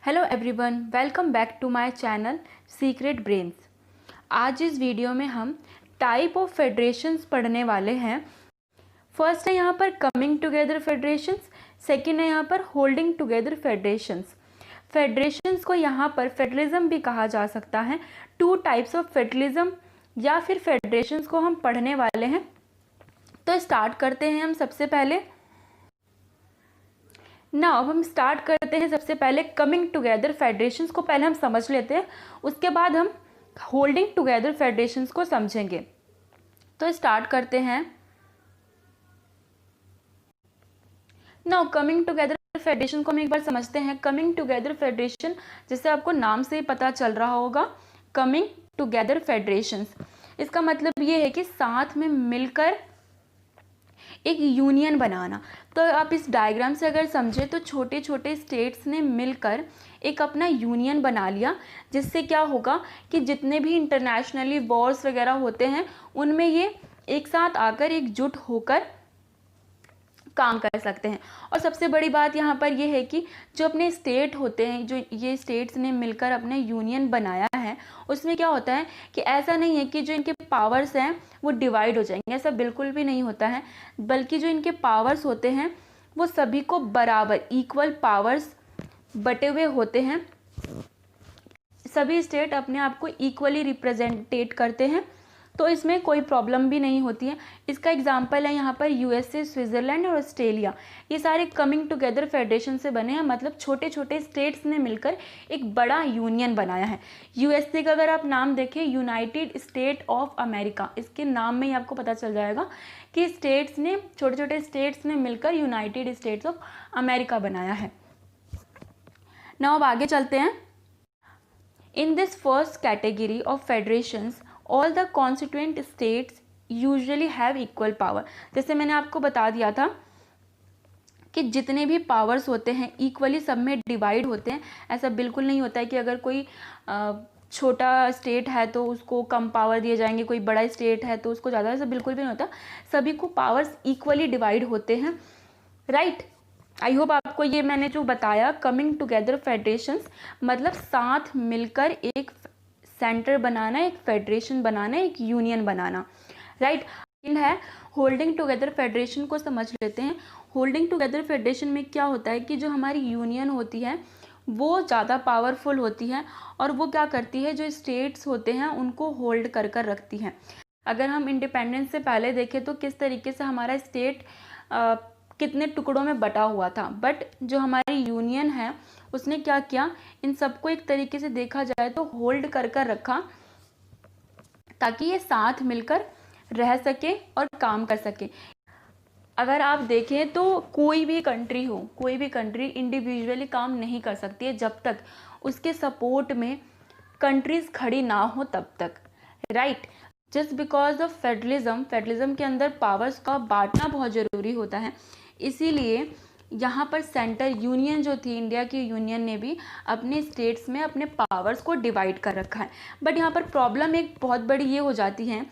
Hello everyone, welcome back to my channel secret brains. आज इस video में हम टाइप ऑफ फेडरेशंस पढ़ने वाले हैं। फर्स्ट है यहाँ पर कमिंग टुगेदर फेडरेशंस, सेकंड है यहाँ पर होल्डिंग टुगेदर फेडरेशंस। फेडरेशंस को यहाँ पर फेडरलिज्म भी कहा जा सकता है। टू टाइप्स ऑफ फेडरलिज्म या फिर फेडरेशंस को हम पढ़ने वाले हैं। तो स्टार्ट करते हैं हम सबसे पहले। नाउ हम स्टार्ट करते हैं सबसे पहले कमिंग टुगेदर फेडरेशंस को पहले हम समझ लेते हैं, उसके बाद हम होल्डिंग टुगेदर फेडरेशंस को समझेंगे। तो स्टार्ट करते हैं। नाउ कमिंग टुगेदर फेडरेशन को हम एक बार समझते हैं। कमिंग टुगेदर फेडरेशन, जैसे आपको नाम से ही पता चल रहा होगा, कमिंग टुगेदर फेडरेशंस, इसका मतलब ये है कि साथ में मिलकर एक यूनियन बनाना। तो आप इस डायग्राम से अगर समझे तो छोटे छोटे स्टेट्स ने मिलकर एक अपना यूनियन बना लिया, जिससे क्या होगा कि जितने भी इंटरनेशनली वॉर्स वगैरह होते हैं उनमें ये एक साथ आकर एकजुट होकर काम कर सकते हैं। और सबसे बड़ी बात यहाँ पर यह है कि जो अपने स्टेट होते हैं, जो ये स्टेट्स ने मिलकर अपने यूनियन बनाया है, उसमें क्या होता है कि ऐसा नहीं है कि जो इनके पावर्स हैं वो डिवाइड हो जाएंगे, ऐसा बिल्कुल भी नहीं होता है। बल्कि जो इनके पावर्स होते हैं वो सभी को बराबर इक्वल पावर्स बटे हुए होते हैं। सभी स्टेट अपने आप को इक्वली रिप्रेजेंटेट करते हैं, तो इसमें कोई प्रॉब्लम भी नहीं होती है। इसका एग्जांपल है यहाँ पर यूएसए, स्विट्ज़रलैंड और ऑस्ट्रेलिया। ये सारे कमिंग टुगेदर फेडरेशन से बने हैं, मतलब छोटे छोटे स्टेट्स ने मिलकर एक बड़ा यूनियन बनाया है। यूएसए का अगर आप नाम देखें, यूनाइटेड स्टेट ऑफ अमेरिका, इसके नाम में ही आपको पता चल जाएगा कि स्टेट्स ने, छोटे छोटे स्टेट्स ने मिलकर यूनाइटेड स्टेट्स ऑफ अमेरिका बनाया है। नाउ अब आगे चलते हैं। In this first category of federations all the constituent states usually have equal power. जैसे मैंने आपको बता दिया था कि जितने भी पावर्स होते हैं इक्वली सब में डिवाइड होते हैं। ऐसा बिल्कुल नहीं होता है कि अगर कोई छोटा स्टेट है तो उसको कम पावर दिए जाएंगे, कोई बड़ा स्टेट है तो उसको ज़्यादा, ऐसा बिल्कुल भी नहीं होता। सभी को पावर्स इक्वली डिवाइड होते हैं, राइट। आई होप आपको ये मैंने जो बताया कमिंग टुगेदर फेडरेशंस मतलब साथ मिलकर एक सेंटर बनाना, एक फेडरेशन बनाना, एक यूनियन बनाना, राइट। है होल्डिंग टुगेदर फेडरेशन को समझ लेते हैं। होल्डिंग टुगेदर फेडरेशन में क्या होता है कि जो हमारी यूनियन होती है वो ज़्यादा पावरफुल होती है और वो क्या करती है, जो स्टेट्स होते हैं उनको होल्ड कर कर रखती हैं। अगर हम इंडिपेंडेंस से पहले देखें तो किस तरीके से हमारा स्टेट कितने टुकड़ों में बटा हुआ था, बट जो हमारी यूनियन है उसने क्या किया, इन सबको एक तरीके से देखा जाए तो होल्ड कर कर रखा, ताकि ये साथ मिलकर रह सके और काम कर सके। अगर आप देखें तो कोई भी कंट्री हो, कोई भी कंट्री इंडिविजुअली काम नहीं कर सकती है जब तक उसके सपोर्ट में कंट्रीज खड़ी ना हो तब तक, right. Just because of federalism के अंदर पावर्स का बांटना बहुत ज़रूरी होता है, इसीलिए यहाँ पर सेंटर यूनियन जो थी, इंडिया की यूनियन ने भी अपने स्टेट्स में अपने पावर्स को डिवाइड कर रखा है। बट यहाँ पर प्रॉब्लम एक बहुत बड़ी ये हो जाती है,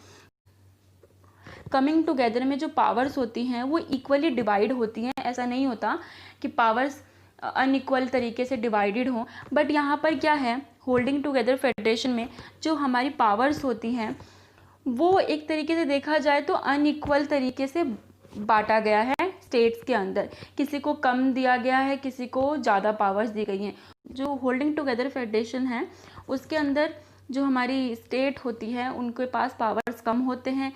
कमिंग टुगेदर में जो पावर्स होती हैं वो इक्वली डिवाइड होती हैं। ऐसा नहीं होता कि पावर्स अनइक्वल तरीके से डिवाइडेड हों, बट यहाँ पर क्या है, होल्डिंग टुगेदर फेडरेशन में जो हमारी पावर्स होती हैं वो एक तरीके से देखा जाए तो अनइक्वल तरीके से बांटा गया है स्टेट्स के अंदर। किसी को कम दिया गया है, किसी को ज़्यादा पावर्स दी गई हैं। जो होल्डिंग टुगेदर फेडरेशन है उसके अंदर जो हमारी स्टेट होती है उनके पास पावर्स कम होते हैं,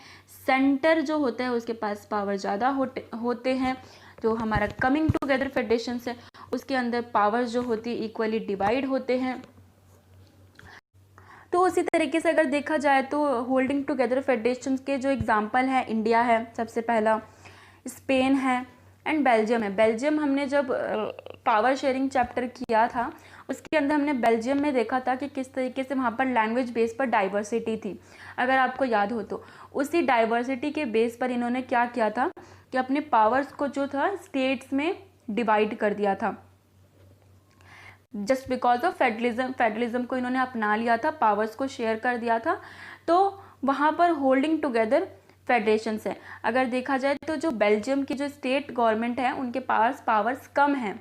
सेंटर जो होता है उसके पास पावर ज़्यादा होते हैं। जो हमारा कमिंग टुगेदर फेडरेशन है उसके अंदर पावर्स जो होती है इक्वली डिवाइड होते हैं। तो उसी तरीके से अगर देखा जाए तो होल्डिंग टुगेदर फेडरेशन के जो एग्जांपल है, इंडिया है सबसे पहला, स्पेन है एंड बेल्जियम है। बेल्जियम हमने जब पावर शेयरिंग चैप्टर किया था उसके अंदर हमने बेल्जियम में देखा था कि किस तरीके से वहाँ पर लैंग्वेज बेस पर डाइवर्सिटी थी, अगर आपको याद हो तो। उसी डाइवर्सिटी के बेस पर इन्होंने क्या किया था कि अपने पावर्स को जो था स्टेट्स में डिवाइड कर दिया था। जस्ट बिकॉज ऑफ फेडरलिज्म को इन्होंने अपना लिया था, पावर्स को शेयर कर दिया था, तो वहाँ पर होल्डिंग टुगेदर फेडरेशन है। अगर देखा जाए तो जो बेल्जियम की जो स्टेट गवर्नमेंट है उनके पास पावर्स कम हैं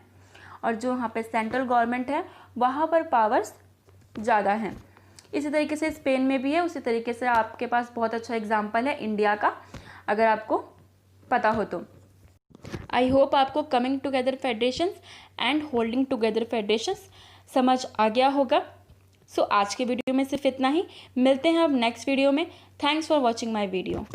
और जो वहाँ पे सेंट्रल गवर्नमेंट है वहाँ पर पावर्स ज़्यादा हैं। इसी तरीके से स्पेन में भी है, उसी तरीके से आपके पास बहुत अच्छा एग्जाम्पल है इंडिया का, अगर आपको पता हो तो। आई होप आपको coming together federations and holding together federations समझ आ गया होगा। सो आज के वीडियो में सिर्फ इतना ही, मिलते हैं अब नेक्स्ट वीडियो में। Thanks for watching my video.